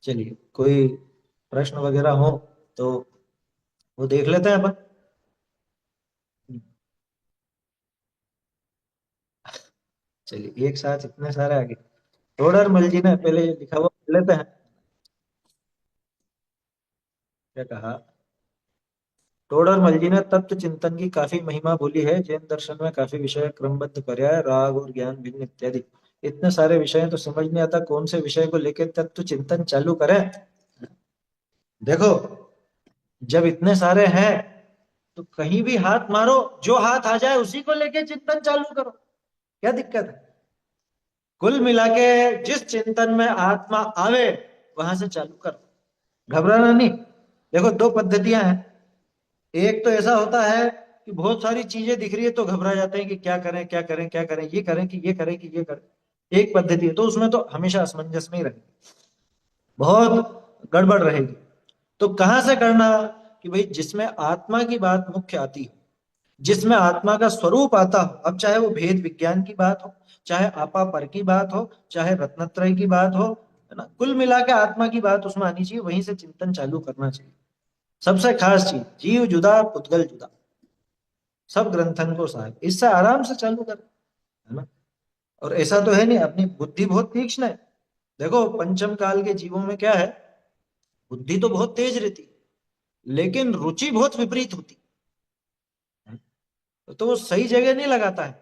चलिए, कोई प्रश्न वगैरह हो तो वो देख लेते हैं अपन। चलिए, एक साथ इतने सारे आगे। टोडरमल जी ने पहले ये लिखा हुआ पढ़ लेते हैं। क्या कहा? टोडरमल जी ने तत्व चिंतन की काफी महिमा बोली है। जैन दर्शन में काफी विषय, क्रमबद्ध पर्याय, राग और ज्ञान भिन्न इत्यादि। इतने सारे विषय हैं तो समझ नहीं आता कौन से विषय को लेकर तत्व चिंतन चालू करें। देखो, जब इतने सारे हैं तो कहीं भी हाथ मारो, जो हाथ आ जाए उसी को लेके चिंतन चालू करो। क्या दिक्कत है? कुल मिला के जिस चिंतन में आत्मा आवे वहां से चालू करो, घबराना नहीं। देखो, दो पद्धतियां हैं। एक तो ऐसा होता है कि बहुत सारी चीजें दिख रही है तो घबरा जाते हैं कि क्या करें क्या करें क्या करें, ये करें कि ये करें कि ये करें। एक पद्धति है, तो उसमें तो हमेशा असमंजस में ही रहेगी, बहुत गड़बड़ रहेगी। तो कहां से करना? कि भाई जिसमें आत्मा की बात मुख्य आती है, जिसमें आत्मा का स्वरूप आता हो, अब चाहे वो भेद विज्ञान की बात हो, चाहे आपा पर की बात हो, चाहे रत्नत्रय की बात हो, है ना, कुल मिला के आत्मा की बात उसमें आनी चाहिए, वहीं से चिंतन चालू करना चाहिए। सबसे खास चीज, जीव जुदा पुद्गल जुदा, सब ग्रंथन को सार, इससे आराम से चालू कर, है ना। और ऐसा तो है नहीं, अपनी बुद्धि बहुत तीक्ष्ण है। देखो, पंचम काल के जीवों में क्या है, बुद्धि तो बहुत तेज रहती लेकिन रुचि बहुत विपरीत होती है। तो वो सही जगह नहीं लगाता है,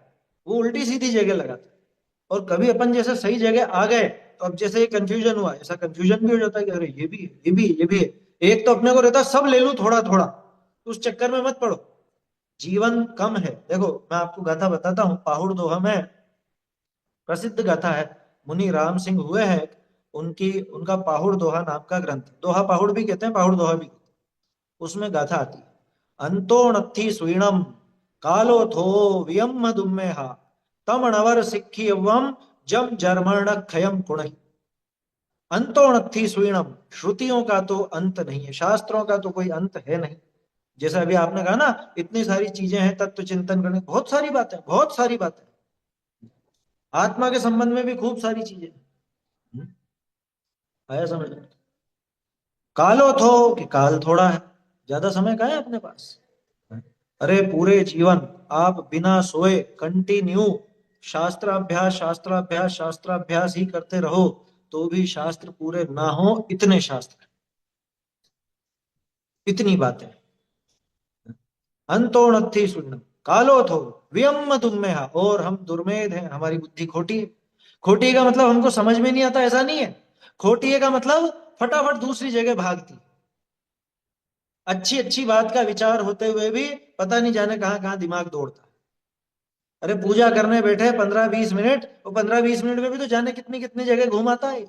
वो उल्टी सीधी जगह लगाता है। और कभी अपन जैसे सही जगह आ गए तो अब जैसे ये कंफ्यूजन हुआ, ऐसा कंफ्यूजन भी हो जाता है कि अरे ये भी है, ये भी है, ये भी है। एक तो अपने को रहता है सब ले लूं थोड़ा थोड़ा, तो उस चक्कर में मत पड़ो। जीवन कम है। देखो, मैं आपको गाथा बताता हूँ, पाहुड़ दोहा में प्रसिद्ध गाथा है। मुनि राम सिंह हुए हैं, उनकी उनका पाहुड़ दोहा नाम का ग्रंथ, दोहा पाहुड़ भी कहते हैं, पाहुड़ दोहा भी कहते हैं। उसमें गाथा आती है, अंतो नत्थि सुइणम कालो थो वियम दुम्मेहा तम अणवर सिक्खी एवं जम जर्मण खयम कुणहि। अंतो नत्थि सुइणम, श्रुतियों का तो अंत नहीं है, शास्त्रों का तो कोई अंत है नहीं। जैसे अभी आपने कहा ना, इतनी सारी चीजें हैं तत्व चिंतन करने, बहुत सारी बातें, बहुत सारी बातें। आत्मा के संबंध में भी खूब सारी चीजें। हम्म, आया समझ में? कालो थो कि काल थोड़ा है, ज्यादा समय का है अपने पास। अरे पूरे जीवन आप बिना सोए कंटिन्यू शास्त्राभ्यास शास्त्राभ्यास शास्त्राभ्यास ही करते रहो तो भी शास्त्र पूरे ना हो, इतने शास्त्र, इतनी बातें। अंतो नत्थि सुन्न कालो थो व्यम दुम्मेहा, और हम दुर्मेध हैं, हमारी बुद्धि खोटी है। खोटी का मतलब हमको समझ में नहीं आता, ऐसा नहीं है। खोटी है का मतलब फटाफट दूसरी जगह भागती, अच्छी अच्छी बात का विचार होते हुए भी पता नहीं जाने कहां कहां दिमाग दौड़ता। अरे पूजा करने बैठे 15-20 मिनट, वो 15-20 मिनट में भी तो जाने कितनी कितनी जगह घुमाता है?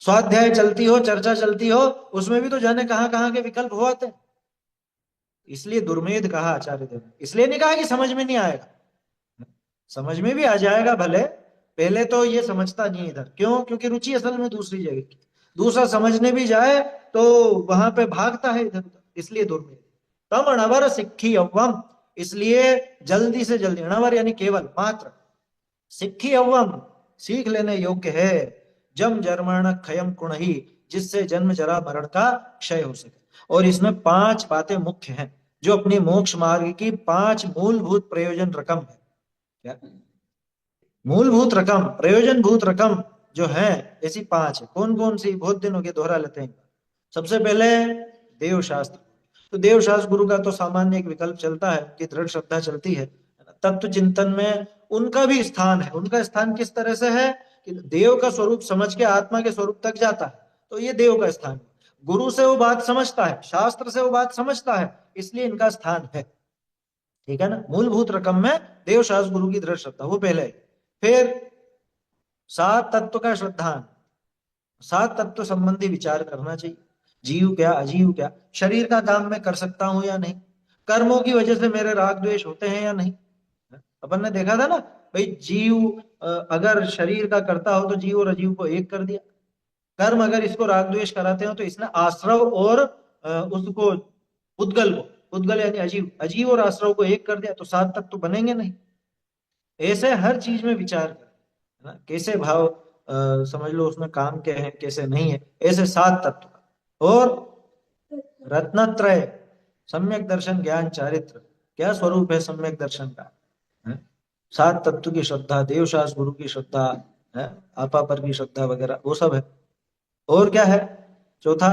स्वाध्याय चलती हो, चर्चा चलती हो, उसमें भी तो जाने कहां कहां के विकल्प हो आते हैं। इसलिए दुर्मेध कहा आचार्य देव ने, इसलिए नहीं कहा कि समझ में नहीं आएगा, समझ में भी आ जाएगा भले। पहले तो ये समझता नहीं है इधर, क्यों? क्योंकि रुचि असल में दूसरी जगह की। दूसरा समझने भी जाए तो वहां पे भागता है इधर उधर, इसलिए दुर्मेध। तम अणवर सिक्खी अव्वम, इसलिए जल्दी से जल्दी, अणवर यानी केवल मात्र, सिक्खी अव्वम सीख लेने योग्य है, जम जर्मण क्षयम कुणही, जिससे जन्म जरा मरण का क्षय हो सके। और इसमें पांच बातें मुख्य हैं, जो अपनी मोक्ष मार्ग की पांच मूलभूत प्रयोजन रकम है। क्या? मूलभूत रकम, प्रयोजन भूत रकम जो है, ऐसी पांच है। कौन कौन सी? बहुत दिन हो गए, दोहरा लेते हैं। सबसे पहले देव शास्त्र। तो देव शास्त्र गुरु का तो सामान्य एक विकल्प चलता है कि दृढ़ श्रद्धा चलती है। तत्व चिंतन में उनका भी स्थान है। उनका स्थान किस तरह से है कि देव का स्वरूप समझ के आत्मा के स्वरूप तक जाता है, तो ये देव का स्थान है। गुरु से वो बात समझता है, शास्त्र से वो बात समझता है, इसलिए इनका स्थान है। ठीक है ना? मूलभूत रकम में देव शास्त्र गुरु की दृढ़ श्रद्धा, वो पहले है। फिर सात तत्व का श्रद्धान, सात तत्व संबंधी विचार करना चाहिए। जीव क्या, अजीव क्या, शरीर का काम मैं कर सकता हूं या नहीं, कर्मों की वजह से मेरे राग द्वेष होते हैं या नहीं। अपन ने देखा था ना, भाई जीव अगर शरीर का करता हो तो जीव और अजीव को एक कर दिया। कर्म अगर इसको राग द्वेष कराते हो तो इसने आश्रव और उसको उद्गल को, उद्गल यानी अजीव, अजीव और आश्रव को एक कर दिया, तो सात तत्व तो बनेंगे नहीं। ऐसे हर चीज में विचार कर, है ना, कैसे भाव समझ लो उसमें काम क्या है कैसे नहीं है, ऐसे 7 तत्व। और रत्नत्रय, सम्यक दर्शन ज्ञान चारित्र, क्या स्वरूप है सम्यक दर्शन का, है? 7 तत्व की श्रद्धा, देवशास्त्र गुरु की श्रद्धा, है, आपा पर की श्रद्धा वगैरह वो सब है। और क्या है चौथा,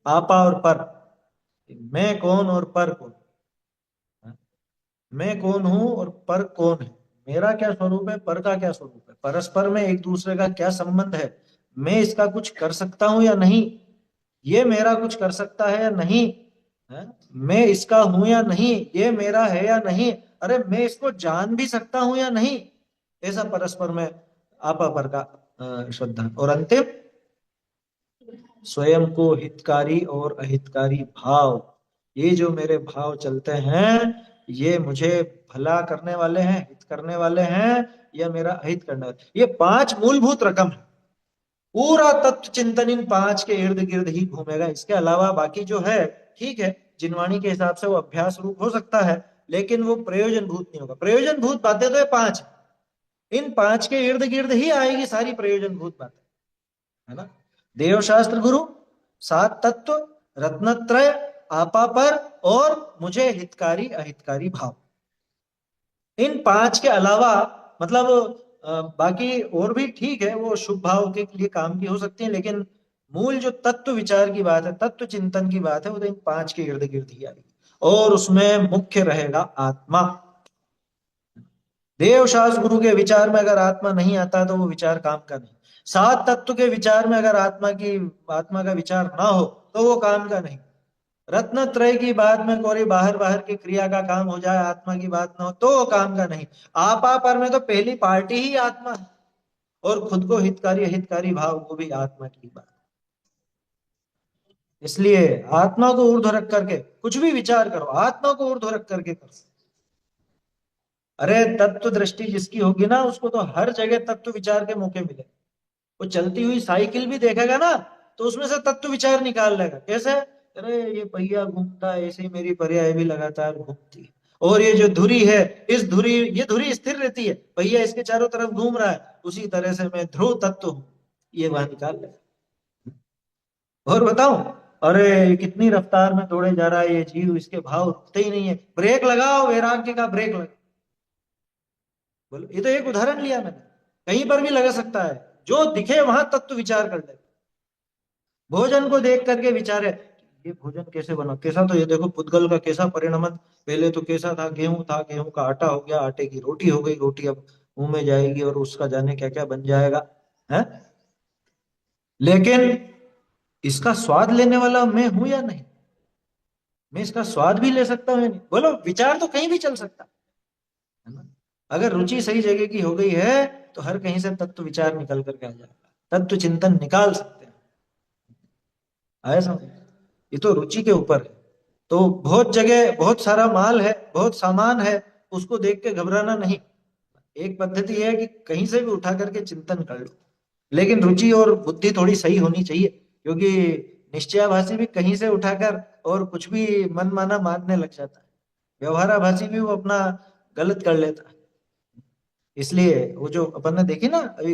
आपा और पर, मैं कौन और पर कौन, है? मैं कौन हूं और पर कौन है, मेरा क्या स्वरूप है, पर का क्या स्वरूप है, परस्पर में एक दूसरे का क्या संबंध है, मैं इसका कुछ कर सकता हूं या नहीं, ये मेरा कुछ कर सकता है या नहीं, है? मैं इसका हूं या नहीं, ये मेरा है या नहीं, अरे मैं इसको जान भी सकता हूं या नहीं, ऐसा परस्पर में आपा पर का श्रद्धा। और अंतिम, स्वयं को हितकारी और अहितकारी भाव, ये जो मेरे भाव चलते हैं, ये मुझे भला करने वाले हैं, हित करने वाले हैं, या मेरा अहित करने वाले, ये 5 मूलभूत रकम है। पूरा तत्व चिंतन इन 5 के इर्द गिर्द ही घूमेगा, इसके अलावा बाकी जो है ठीक है, जिनवाणी के हिसाब से वो अभ्यास रूप हो सकता है, लेकिन वो प्रयोजन भूत नहीं होगा। प्रयोजन भूत बातें तो ये 5, इन 5 के इर्द गिर्द ही आएगी सारी प्रयोजन भूत बातें, है ना। देव शास्त्र गुरु, 7 तत्व, रत्नत्रय, आपा पर, और मुझे हितकारी अहितकारी भाव, इन 5 के अलावा मतलब बाकी और भी ठीक है, वो शुभ भाव के लिए काम की हो सकती है, लेकिन मूल जो तत्व विचार की बात है, तत्व चिंतन की बात है, वो तो इन 5 के इर्द गिर्द ही आएगी। और उसमें मुख्य रहेगा आत्मा। देव शास्त्र गुरु के विचार में अगर आत्मा नहीं आता तो वो विचार काम का नहीं। 7 तत्व के विचार में अगर आत्मा का विचार ना हो तो वो काम का नहीं। रत्न त्रय की बात में कोई बाहर बाहर की क्रिया का काम हो जाए, आत्मा की बात ना हो तो वो काम का नहीं। आपा पर में तो पहली पार्टी ही आत्मा है, और खुद को हितकारी हितकारी भाव वो भी आत्मा की बात। इसलिए आत्मा को ऊर्ध्व रख करके कुछ भी विचार करो, आत्मा को ऊर्ध्व रख करके करो। अरे तत्व दृष्टि जिसकी होगी ना, उसको तो हर जगह तत्व विचार के मौके मिले। वो चलती हुई साइकिल भी देखेगा ना, तो उसमें से तत्व विचार निकाल लेगा। कैसे, अरे ये पहिया घूमता है, ऐसे ही मेरी पर्याय भी लगातार घूमती है। और ये जो धुरी है, इस धुरी, ये धुरी स्थिर रहती है, पहिया इसके चारों तरफ घूम रहा है, उसी तरह से मैं ध्रुव तत्व हूं, ये वहां निकाल लेगा। और बताऊं, अरे ये कितनी रफ्तार में दौड़े जा रहा है ये जीव, इसके भाव रुकते ही नहीं है, ब्रेक लगाओ, वैराग्य का ब्रेक लगा। बोलो, ये तो एक उदाहरण लिया मैंने, कहीं पर भी लगा सकता है, जो दिखे वहां तत्व विचार कर ले। भोजन को देख करके विचारे, ये भोजन कैसे बना, कैसा, तो ये देखो पुद्गल का कैसा परिणमन, पहले तो कैसा था, गेहूं था, गेहूं का आटा हो गया, आटे की रोटी हो गई, रोटी अब मुंह में जाएगी और उसका जाने क्या क्या बन जाएगा, है। लेकिन इसका स्वाद लेने वाला मैं हूं या नहीं, मैं इसका स्वाद भी ले सकता हूं या नहीं, बोलो, विचार तो कहीं भी चल सकता है ना। अगर रुचि सही जगह की हो गई है तो हर कहीं से तत्व विचार निकल करके आ जाएगा, तत्व चिंतन निकाल सकते हैं। आया समझ, ये तो रुचि के ऊपर है। तो बहुत जगह बहुत सारा माल है, बहुत सामान है, उसको देख के घबराना नहीं। एक पद्धति है कि कहीं से भी उठा करके चिंतन कर लो, लेकिन रुचि और बुद्धि थोड़ी सही होनी चाहिए, क्योंकि निश्चयाभासी भी कहीं से उठाकर और कुछ भी मन माना मानने लग जाता है, व्यवहाराभासी भी वो अपना गलत कर लेता है। इसलिए वो जो अपन ने देखी ना अभी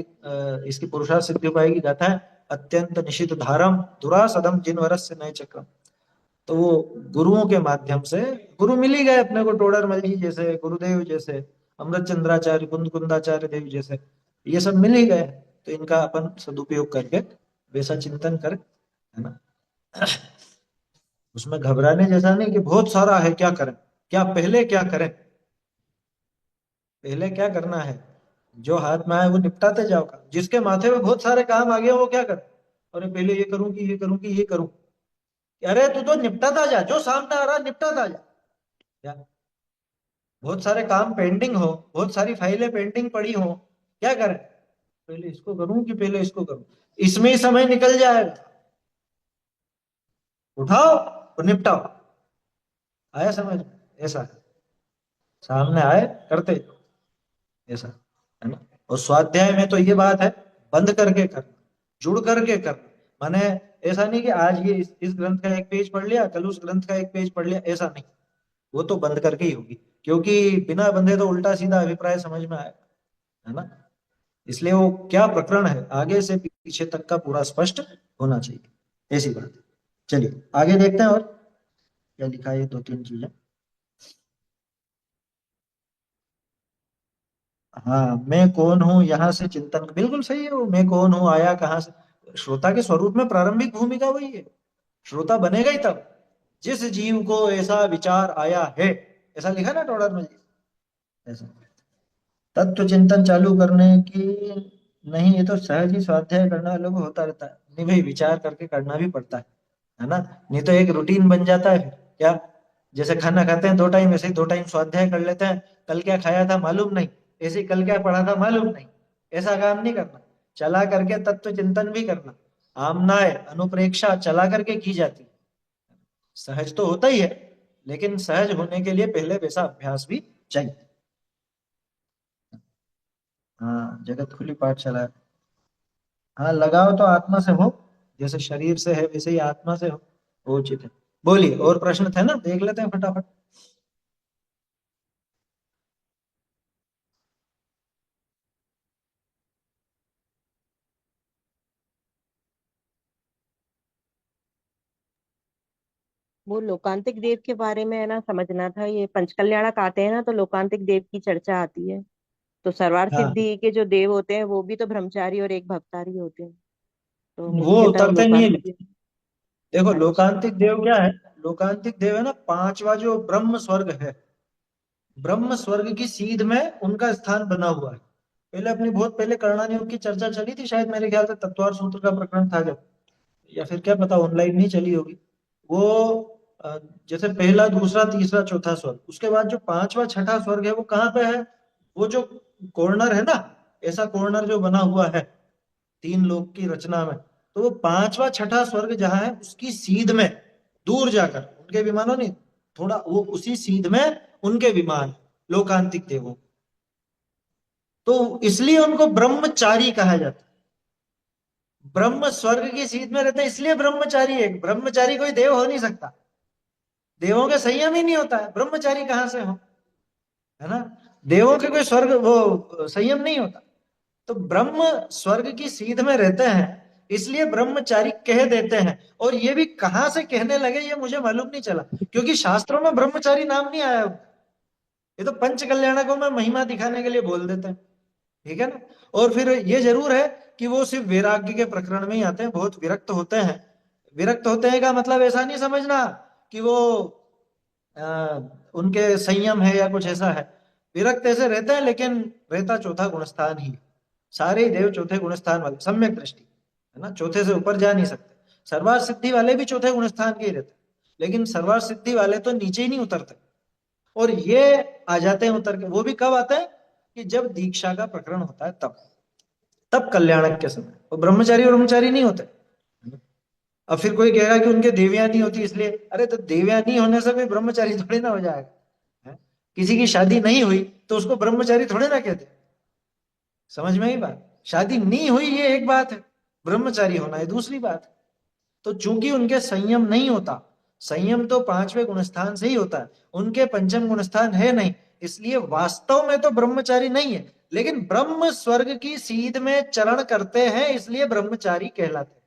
इसकी पुरुषार्थ सिद्धि उपाय की गाथा है, अत्यंत निशित धारम दुरासदम जिन वरस से नए चक्रम। तो वो गुरुओं के माध्यम से, गुरु मिल ही गए अपने को, टोडर मल जी जैसे, गुरुदेव जैसे, अमृत चंद्राचार्य, कुंद कुंदाचार्य देव जैसे, ये सब मिल ही गए। तो इनका अपन सदुपयोग करके वैसा चिंतन करें, है ना। उसमें घबराने जैसा नहीं कि बहुत सारा है क्या करें, क्या पहले क्या करें, पहले क्या करना है, जो हाथ में आए वो निपटाते जाओ काम। जिसके माथे में बहुत सारे काम आ गए वो क्या करे, अरे पहले ये करूं कि ये करूं कि ये करूं, अरे तू तो निपटाता जा, जो सामने आ रहा है निपटाता जा। क्या, बहुत सारे काम पेंडिंग हो, बहुत सारी फाइलें पेंडिंग पड़ी हो, क्या करें, पहले इसको करूं कि पहले इसको करूं, इसमें ही समय निकल जाएगा, उठाओ और निपटाओ। आया समझ में? ऐसा है, सामने आए करते जाओ, ऐसा है ना। और स्वाध्याय में तो ये बात है, बंद करके करना, जुड़ करके करना। माने ऐसा नहीं कि आज ये इस ग्रंथ का एक पेज पढ़ लिया, कल उस ग्रंथ का एक पेज पढ़ लिया, ऐसा नहीं। वो तो बंद करके ही होगी, क्योंकि बिना बंधे तो उल्टा सीधा अभिप्राय समझ में आएगा, है ना। इसलिए वो क्या प्रकरण है आगे से पीछे तक का पूरा स्पष्ट होना चाहिए, ऐसी बात है। चलिए आगे देखते हैं और क्या लिखा है, ये दो तीन चीजें। हाँ, मैं कौन हूँ यहाँ से चिंतन, बिल्कुल सही है वो, मैं कौन हूँ आया कहाँ से, श्रोता के स्वरूप में प्रारंभिक भूमिका वही है। श्रोता बनेगा ही तब जिस जीव को ऐसा विचार आया है, ऐसा लिखा ना टोडर में, ऐसा तत्व चिंतन चालू करने की नहीं, ये तो सहज ही स्वाध्याय करने वालों को होता रहता है, नहीं भाई विचार करके करना भी पड़ता है ना। नहीं तो एक रूटीन बन जाता है फिर क्या, जैसे खाना खाते हैं दो टाइम, ऐसे ही दो टाइम स्वाध्याय कर लेते हैं, कल क्या खाया था मालूम नहीं, ऐसे ही कल क्या पढ़ा था मालूम नहीं, ऐसा काम नहीं करना। चला करके तत्व चिंतन भी करना, आमनाय अनुप्रेक्षा चला करके की जाती है। सहज तो होता ही है, लेकिन सहज होने के लिए पहले वैसा अभ्यास भी चाहिए। हाँ, जगत खुली पाठशाला है। हाँ, लगाव तो आत्मा से हो, जैसे शरीर से है वैसे ही आत्मा से हो, वो उचित है। बोलिए, और प्रश्न थे ना, देख लेते हैं फटाफट। वो लोकांतिक देव के बारे में है ना, समझना था। ये पंचकल्याणक आते हैं ना, तो लोकांतिक देव की चर्चा आती है। तो सर्वार्थ हाँ, सिद्धि के जो देव होते हैं वो भी तो ब्रह्मचारी और एक भवतारी होते हैं। तो वो मुख्यतः उतरते नहीं है। लोकांतिक देव। देखो अच्छा। लोकांतिक देव क्या है, लोकांतिक देव है ना पांचवा जो ब्रह्म स्वर्ग है, ब्रह्म स्वर्ग की सीध में उनका स्थान बना हुआ है। पहले अपनी बहुत पहले करणानि योग की चर्चा चली थी, शायद मेरे ख्याल से तत्वार सूत्र का प्रकरण था जब, या फिर क्या पता ऑनलाइन नहीं चली होगी वो। अ, जैसे पहला दूसरा तीसरा चौथा स्वर्ग, उसके बाद जो पांचवा छठा स्वर्ग है वो कहाँ पे है, वो जो कॉर्नर है ना, ऐसा कॉर्नर जो बना हुआ है तीन लोक की रचना में, तो वो पांचवा छठा स्वर्ग जहां है उसकी सीध में दूर जाकर उनके विमानों नहीं, थोड़ा वो उसी सीध में उनके विमान लोकांतिक देवों, तो इसलिए उनको ब्रह्मचारी कहा जाता है। ब्रह्म स्वर्ग की सीध में रहते हैं इसलिए ब्रह्मचारी है, ब्रह्मचारी कोई देव हो नहीं सकता, देवों के संयम ही नहीं होता है, ब्रह्मचारी कहां से हो, है ना। देवों के कोई स्वर्ग वो संयम नहीं होता, तो ब्रह्म स्वर्ग की सीध में रहते हैं इसलिए ब्रह्मचारी कह देते हैं। और ये भी कहां से कहने लगे ये मुझे मालूम नहीं चला, क्योंकि शास्त्रों में ब्रह्मचारी नाम नहीं आया, ये तो पंच कल्याणकों में महिमा दिखाने के लिए बोल देते हैं, ठीक है ना। और फिर ये जरूर है कि वो सिर्फ वैराग्य के प्रकरण में ही आते हैं, बहुत विरक्त होते हैं। विरक्त होते हैं का मतलब ऐसा नहीं समझना कि वो आ, उनके संयम है या कुछ ऐसा है, विरक्त ऐसे रहते हैं लेकिन रहता चौथा गुणस्थान ही है। सारे ही देव चौथे गुणस्थान वाले, सम्यक दृष्टि, है ना, चौथे से ऊपर जा नहीं सकते। सर्वार सिद्धि वाले भी चौथे गुणस्थान के ही रहते हैं, लेकिन सर्वार सिद्धि वाले तो नीचे ही नहीं उतरते, और ये आ जाते हैं उतर के। वो भी कब आते हैं, कि जब दीक्षा का प्रकरण होता है तब, तब कल्याणक के समय वो ब्रह्मचारी और ब्रह्मचारी नहीं होते। अब फिर कोई कहेगा कि उनके देवियां नहीं होती इसलिए, अरे तो देवियां नहीं होने से कोई ब्रह्मचारी थोड़ी ना हो जाएगा, है? किसी की शादी नहीं हुई तो उसको ब्रह्मचारी थोड़े ना कहते, समझ में ही बात, शादी नहीं हुई ये एक बात है, ब्रह्मचारी होना है दूसरी बात है। तो चूंकि उनके संयम नहीं होता, संयम तो पांचवें गुणस्थान से ही होता है, उनके पंचम गुणस्थान है नहीं, इसलिए वास्तव में तो ब्रह्मचारी नहीं है, लेकिन ब्रह्म स्वर्ग की सीध में चरण करते हैं इसलिए ब्रह्मचारी कहलाते हैं,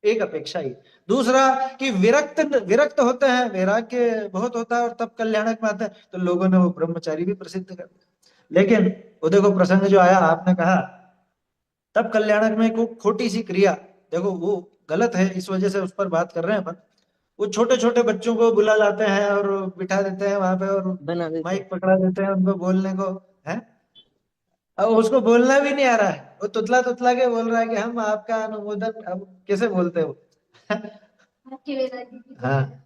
एक अपेक्षा ही। दूसरा कि विरक्त विरक्त होते हैं, वैराग्य बहुत होता है और तब कल्याणक में आते हैं, तो लोगों ने वो ब्रह्मचारी भी प्रसिद्ध कर दिया। लेकिन वो देखो प्रसंग जो आया आपने कहा, तब कल्याणक में को खोटी सी क्रिया, देखो वो गलत है, इस वजह से उस पर बात कर रहे हैं अपन। वो छोटे छोटे बच्चों को बुला लाते हैं और बिठा देते हैं वहां पे, और बना देते माइक पकड़ा देते हैं उनको बोलने को, है। अब उसको बोलना भी नहीं आ रहा है, वो तुतला तुतला के बोल रहा है कि हम आपका अनुमोदन, अब कैसे बोलते हो हाँ,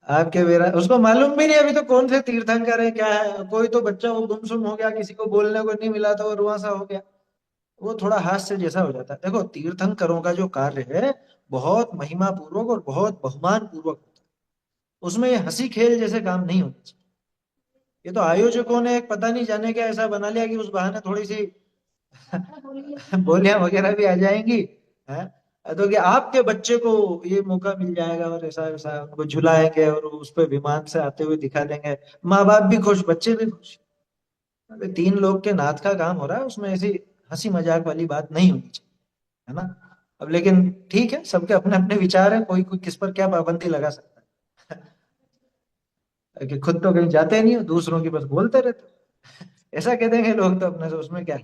आपके वेरा, उसको मालूम भी नहीं अभी तो कौन से तीर्थंकर है क्या है, कोई तो बच्चा वो गुमसुम हो गया, किसी को बोलने को नहीं मिला तो वो रुआसा हो गया, वो थोड़ा हास्य जैसा हो जाता है। देखो तीर्थंकरों का जो कार्य है बहुत महिमा पूर्वक और बहुत बहुमान पूर्वक होता है, उसमें ये हंसी खेल जैसे काम नहीं होना चाहिए। ये तो आयोजकों ने एक पता नहीं जाने क्या ऐसा बना लिया कि उस बहाने थोड़ी सी बोलियां वगैरह भी आ जाएंगी, है, तो कि आपके बच्चे को ये मौका मिल जाएगा और ऐसा वैसा उनको झुलाएंगे और उस पे विमान से आते हुए दिखा देंगे, माँ बाप भी खुश बच्चे भी खुश। अरे तीन लोग के नाथ का काम हो रहा है, उसमें ऐसी हंसी मजाक वाली बात नहीं होनी चाहिए, है ना। अब लेकिन ठीक है, सबके अपने अपने विचार है, कोई कोई किस पर क्या पाबंदी लगा सकता है कि खुद तो कहीं जाते नहीं हो, दूसरों की बस बोलते रहते हो। ऐसा कह देंगे लोग तो अपने से, उसमें क्या है।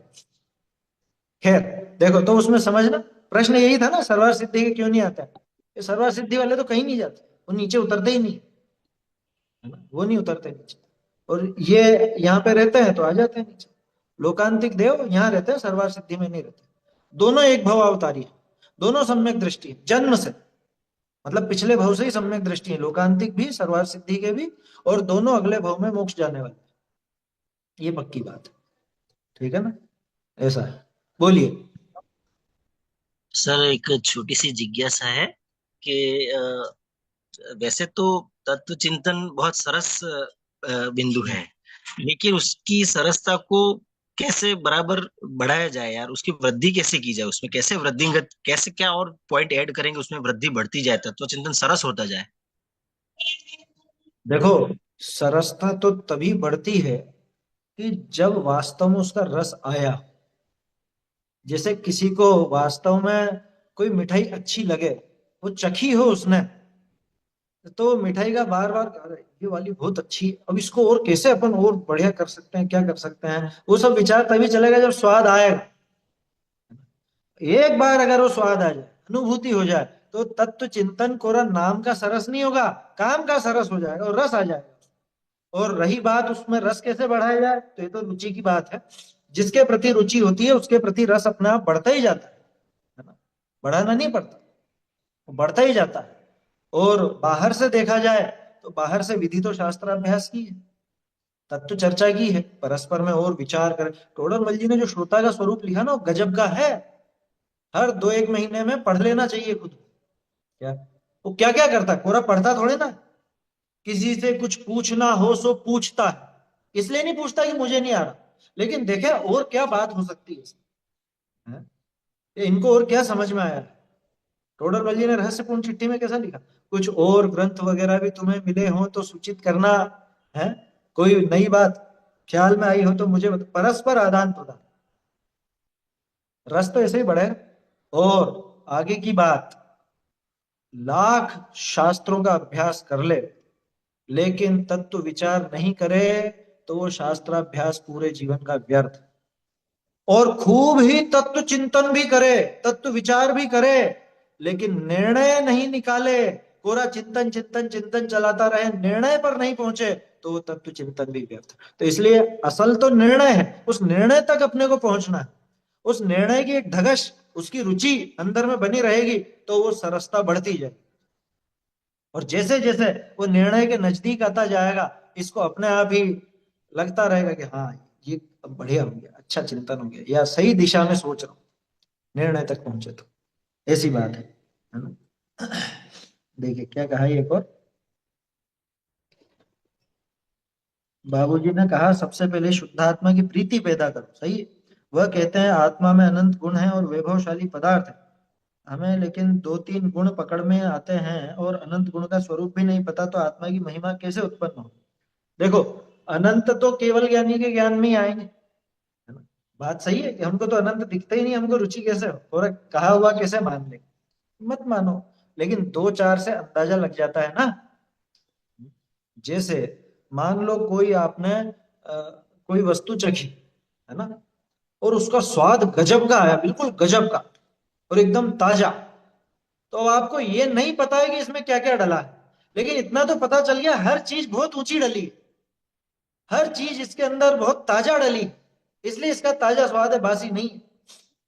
खैर, देखो तो उसमें समझना, प्रश्न यही था ना, सरवार सिद्धि के क्यों नहीं आता है। ये सरवार सिद्धि वाले तो कहीं नहीं जाते, वो नीचे उतरते ही नहीं, है ना, वो नहीं उतरते नीचे। और ये यहाँ पे रहते हैं तो आ जाते हैं नीचे। लोकांतिक देव यहाँ रहते हैं, सर्वार सिद्धि में नहीं रहते। दोनों एक भव अवतारी है, दोनों सम्यक दृष्टि है जन्म से, मतलब पिछले भव से ही सम्यक दृष्टि है, लोकांतिक भी सर्वार सिद्धि के भी, और दोनों अगले भव में मोक्ष जाने वाले, ये पक्की बात है। ठीक है ना, ऐसा है। बोलिए। सर एक छोटी सी जिज्ञासा है कि वैसे तो तत्व चिंतन बहुत सरस बिंदु है, लेकिन उसकी सरसता को कैसे बराबर बढ़ाया जाए यार, उसकी वृद्धि कैसे की जाए, उसमें कैसे वृद्धिंगत, कैसे क्या और पॉइंट ऐड करेंगे उसमें वृद्धि बढ़ती जाए, तत्व चिंतन सरस होता जाए। देखो, सरसता तो तभी बढ़ती है कि जब वास्तव में उसका रस आया। जैसे किसी को वास्तव में कोई मिठाई अच्छी लगे, वो चखी हो उसने, तो मिठाई का बार बार, अरे ये वाली बहुत अच्छी है, अब इसको और कैसे अपन और बढ़िया कर सकते हैं, क्या कर सकते हैं, वो सब विचार तभी चलेगा जब स्वाद आएगा। एक बार अगर वो स्वाद आ जाए, अनुभूति हो जाए, तो तत्व चिंतन कोरा नाम का सरस नहीं होगा, काम का सरस हो जाएगा और रस आ जाएगा। और रही बात उसमें रस कैसे बढ़ाया जाए, तो ये तो रुचि की बात है। जिसके प्रति रुचि होती है उसके प्रति रस अपने आप बढ़ता ही जाता है ना, बढ़ाना नहीं पड़ता, वो बढ़ता ही जाता है। और बाहर से देखा जाए तो बाहर से विधि तो शास्त्राभ्यास की है, तत्व चर्चा की है, परस्पर में और विचार कर। टोडरमल जी ने जो श्रोता का स्वरूप लिखा ना, वो गजब का है। हर दो एक महीने में पढ़ लेना चाहिए खुद। क्या वो क्या क्या करता है, कोरा पढ़ता थोड़े ना। किसी से कुछ पूछना हो सो पूछता है, इसलिए नहीं पूछता कि मुझे नहीं आ रहा, लेकिन देखे और क्या बात हो सकती है इसमें, हैं? ये इनको और क्या समझ में आया। टोडरमल जी ने रहस्यपूर्ण चिट्ठी में कैसा लिखा, कुछ और ग्रंथ वगैरह भी तुम्हें मिले हो तो सूचित करना है, कोई नई बात ख्याल में आई हो तो मुझे परस्पर आदान प्रदान, रस तो ऐसे ही बढ़े। और आगे की बात, लाख शास्त्रों का अभ्यास कर ले, लेकिन तत्व विचार नहीं करे, तो वो शास्त्राभ्यास पूरे जीवन का व्यर्थ। और खूब ही तत्व चिंतन भी करे, तत्व विचार भी करे, लेकिन निर्णय नहीं निकाले, पूरा चिंतन चिंतन चिंतन चलाता रहे, निर्णय पर नहीं पहुंचे, तो वो तत्व चिंतन भी व्यर्थ। तो इसलिए असल तो निर्णय है, उस निर्णय तक अपने को पहुंचना है। उस निर्णय की एक धगश, उसकी रुचि अंदर में बनी रहेगी, तो वो सरसता बढ़ती जाएगी। और जैसे जैसे वो निर्णय के नजदीक आता जाएगा, इसको अपने आप ही लगता रहेगा कि हाँ, ये अब बढ़िया हो गया, अच्छा चिंतन हो गया, या सही दिशा में सोच रहा हूँ, निर्णय तक पहुंचे तो। ऐसी बात है ना। देखिए क्या कहा एक और, बाबूजी ने कहा सबसे पहले शुद्ध आत्मा की प्रीति पैदा करो, सही है। वह कहते हैं आत्मा में अनंत गुण है और वैभवशाली पदार्थ है, हमें लेकिन दो तीन गुण पकड़ में आते हैं और अनंत गुण का स्वरूप भी नहीं पता, तो आत्मा की महिमा कैसे उत्पन्न हो। देखो, अनंत तो केवल ज्ञानी के ज्ञान में ही आएंगे, है ना। बात सही है कि हमको तो अनंत दिखते ही नहीं, हमको रुचि कैसे हो, और कहा हुआ कैसे मान ले, मत मानो, लेकिन दो चार से अंदाजा लग जाता है ना। जैसे मान लो कोई आपने कोई वस्तु चखी, है ना, और उसका स्वाद गजब का आया, बिल्कुल गजब का, और एकदम ताजा। तो अब आपको ये नहीं पता है कि इसमें क्या क्या डला है, लेकिन इतना तो पता चल गया हर चीज बहुत ऊंची डली है, हर चीज इसके अंदर बहुत ताजा डली, इसलिए इसका ताजा स्वाद है, बासी नहीं है।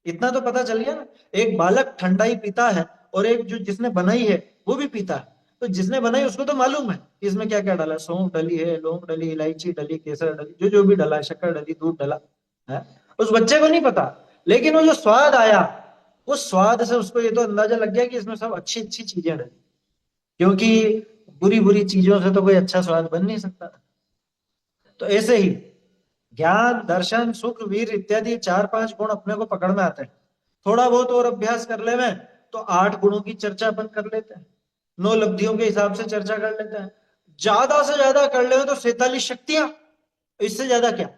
इतना तो पता चल गया ना। एक बालक ठंडाई पीता है, और एक जो जिसने बनाई है वो भी पीता है, तो जिसने बनाई उसको तो मालूम है कि इसमें क्या क्या डाला है, सौंफ डली है, लौंग डली, इलायची डली, केसर डली, जो जो भी डला है, शक्कर डली, दूध डला है, उस बच्चे को नहीं पता। लेकिन वो जो स्वाद आया, उस स्वाद से उसको ये तो अंदाजा लग गया कि इसमें सब अच्छी अच्छी चीजें डली, क्योंकि बुरी बुरी चीजों से तो कोई अच्छा स्वाद बन नहीं सकता। तो ऐसे ही ज्ञान दर्शन सुख वीर इत्यादि चार पांच गुण अपने को पकड़ में आते हैं। थोड़ा बहुत और अभ्यास कर ले में तो आठ गुणों की चर्चा अपन कर लेते हैं, नौ लब्धियों के हिसाब से चर्चा कर लेते हैं, ज्यादा से ज्यादा कर ले तो 47 शक्तियां, इससे ज्यादा क्या।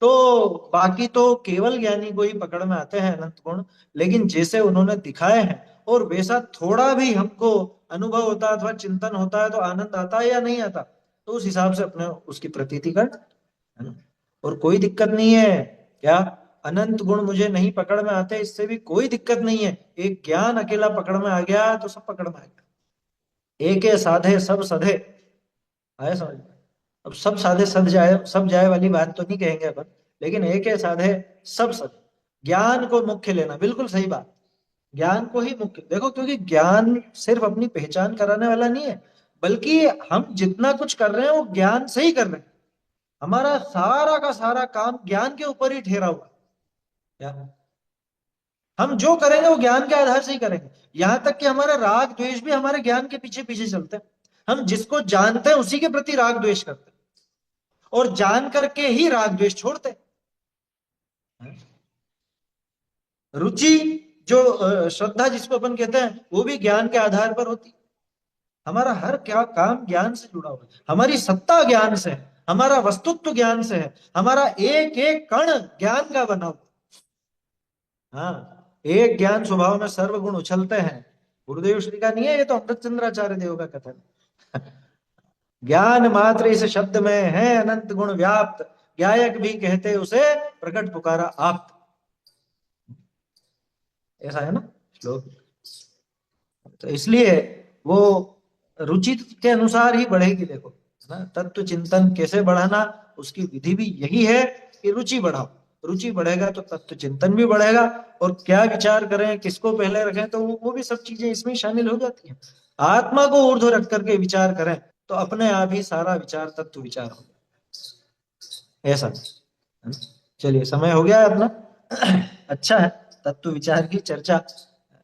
तो बाकी तो केवल ज्ञानी को ही पकड़ में आते हैं अनंत गुण, लेकिन जैसे उन्होंने दिखाए हैं और वैसा थोड़ा भी हमको अनुभव होता है अथवा चिंतन होता है तो आनंद आता है या नहीं आता, तो उस हिसाब से अपने उसकी प्रतीति कर, है ना। और कोई दिक्कत नहीं है, क्या अनंत गुण मुझे नहीं पकड़ में आते, इससे भी कोई दिक्कत नहीं है। एक ज्ञान अकेला पकड़ में आ गया तो सब पकड़ में आ गया। एक साधे सब सधे, आया समझ में। अब सब साधे सध जाए, सब जाए वाली बात तो नहीं कहेंगे अपन, लेकिन एक साधे सब सधे। ज्ञान को मुख्य लेना, बिल्कुल सही बात। ज्ञान को ही मुख्य देखो, क्योंकि ज्ञान सिर्फ अपनी पहचान कराने वाला नहीं है, बल्कि हम जितना कुछ कर रहे हैं वो ज्ञान से ही कर रहे हैं। हमारा सारा का सारा काम ज्ञान के ऊपर ही ठहरा हुआ है। क्या हम जो करेंगे वो ज्ञान के आधार से ही करेंगे। यहां तक कि हमारा राग द्वेष भी हमारे ज्ञान के पीछे पीछे चलते हैं। हम जिसको जानते हैं उसी के प्रति राग द्वेष करते हैं, और जान करके ही राग द्वेष छोड़ते हैं। रुचि, जो श्रद्धा जिसको अपन कहते हैं, वो भी ज्ञान के आधार पर होती है। हमारा हर क्या काम ज्ञान से जुड़ा हुआ है, हमारी सत्ता ज्ञान से है, हमारा वस्तुत्व ज्ञान से है, हमारा एक एक कण ज्ञान का बना हुआ। हाँ, एक ज्ञान स्वभाव में सर्व गुण उछलते हैं, गुरुदेव श्री का नहीं है, ये तो अमृत चंद्राचार्य देव का कथन। ज्ञान मात्र इस शब्द में है अनंत गुण व्याप्त, गायक भी कहते उसे प्रकट पुकारा आप्त। ऐसा है ना श्लोक। तो इसलिए वो रुचि के अनुसार ही बढ़ेगी, देखो, है ना। तत्व चिंतन कैसे बढ़ाना, उसकी विधि भी यही है कि रुचि बढ़ाओ। रुचि बढ़ेगा तो तत्व चिंतन भी बढ़ेगा, और क्या विचार करें, किसको पहले रखें, तो वो भी सब चीजें इसमें शामिल हो जाती हैं। आत्मा को ऊर्ध्व रख करके विचार करें तो अपने आप ही सारा विचार तत्व विचार हो, ऐसा है ना? चलिए, समय हो गया है अपना। अच्छा है, तत्व विचार की चर्चा,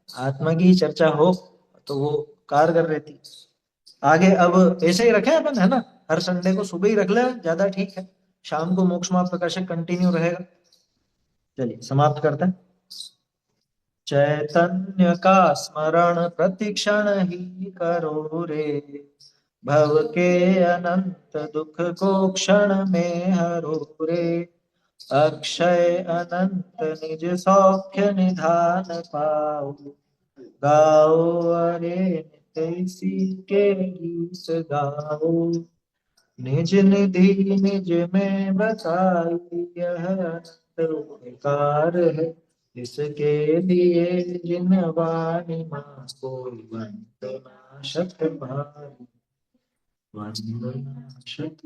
आत्मा की चर्चा हो तो वो कारगर रहती। आगे अब ऐसे ही रखें अपन, है ना। हर संडे को सुबह ही रख ले, ज्यादा ठीक है। शाम को मोक्ष मार्ग प्रकाशक कंटिन्यू रहेगा। चलिए, समाप्त करते हैं। चैतन्य का स्मरण प्रतिक्षण ही करो रे, भव के अनंत दुख को क्षण में हरो रे, अक्षय अनंत निज सौख्य निधान पाओ, गाओ अरे नित्य इसी के गीत गाओ, निज निधि निज में बसाई यह अनंत उपकार है, इसके लिए जिन वाणी मां कोई वंदना शत भारी, वंदना शत